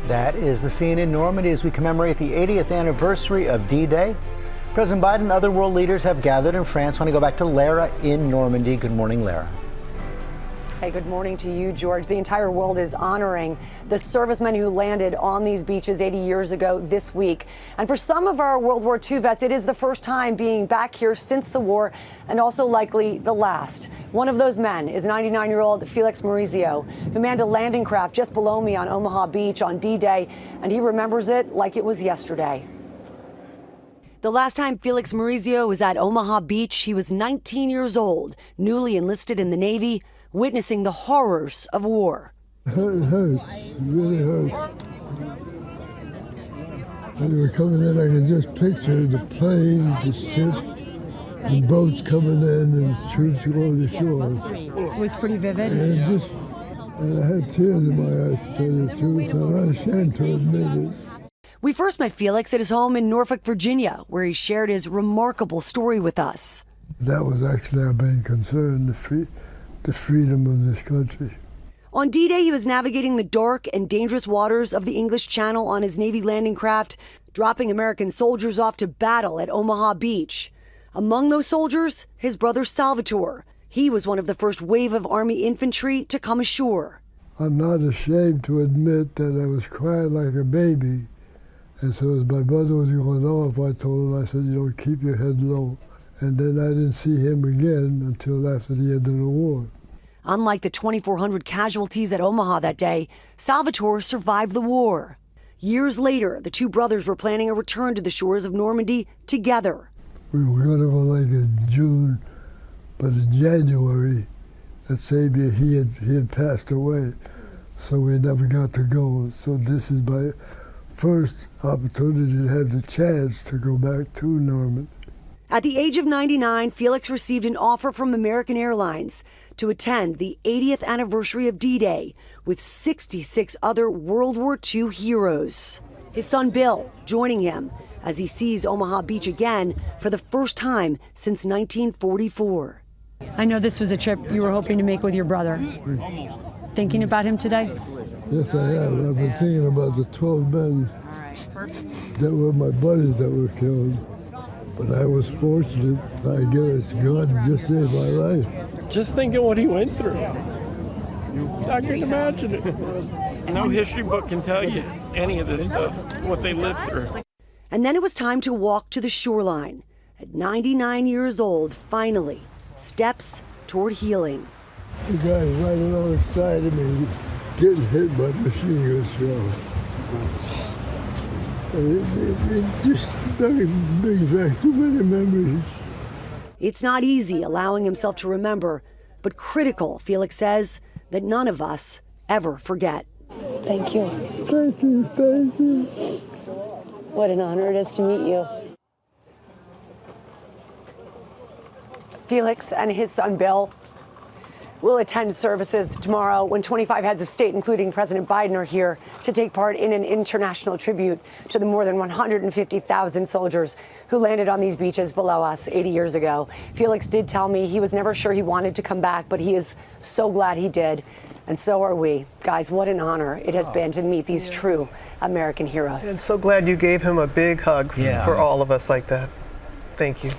That is the scene in Normandy as we commemorate the 80th anniversary of D-Day. President Biden and other world leaders have gathered in France. I want to go back to Lara in Normandy. Good morning, Lara. Hey, good morning to you, George. The entire world is honoring the servicemen who landed on these beaches 80 years ago this week. And for some of our World War II vets, it is the first time being back here since the war, and also likely the last. One of those men is 99-year-old Felix Maurizio, who manned a landing craft just below me on Omaha Beach on D-Day, and he remembers it like it was yesterday. The last time Felix Maurizio was at Omaha Beach, he was 19 years old, newly enlisted in the Navy, witnessing the horrors of war. It hurts. It really hurts. When they were coming in, I could just picture the planes, the ships, the boats coming in, and the troops going to shore. It was pretty vivid. And I had tears in my eyes, to tell you the truth. I'm not ashamed to admit it. We first met Felix at his home in Norfolk, Virginia, where he shared his remarkable story with us. That was actually our main concern, the freedom of this country. On D-Day, he was navigating the dark and dangerous waters of the English Channel on his Navy landing craft, dropping American soldiers off to battle at Omaha Beach. Among those soldiers, his brother Salvatore. He was one of the first wave of Army infantry to come ashore. I'm not ashamed to admit that I was crying like a baby. And so as my brother was going off, I told him, I said, keep your head low. And then I didn't see him again until after the end of the war. Unlike the 2,400 casualties at Omaha that day, Salvatore survived the war. Years later, the two brothers were planning a return to the shores of Normandy together. We were going to go like in June, but in January, that same year, he had passed away, so we never got to go. So this is my first opportunity to have the chance to go back to Normandy. At the age of 99, Felix received an offer from American Airlines to attend the 80th anniversary of D-Day with 66 other World War II heroes. His son Bill joining him as he sees Omaha Beach again for the first time since 1944. I know this was a trip you were hoping to make with your brother. Thinking about him today? Yes, I have. I've been thinking about the 12 men that were my buddies that were killed. But I was fortunate. I guess God just saved my life. Just thinking what he went through. I can imagine it. No history book can tell you any of this stuff, what they lived through. And then it was time to walk to the shoreline. At 99 years old, finally, steps toward healing. The guy right alongside of me getting hit by machine gun shells. It just brings back too many memories. It's not easy allowing himself to remember, but critical, Felix says, that none of us ever forget. Thank you. Thank you, thank you. What an honor it is to meet you. Felix and his son Bill will attend services tomorrow when 25 heads of state, including President Biden, are here to take part in an international tribute to the more than 150,000 soldiers who landed on these beaches below us 80 years ago. Felix did tell me he was never sure he wanted to come back, but he is so glad he did. And so are we. Guys, what an honor it has been to meet these true American heroes. And so glad you gave him a big hug for all of us like that. Thank you.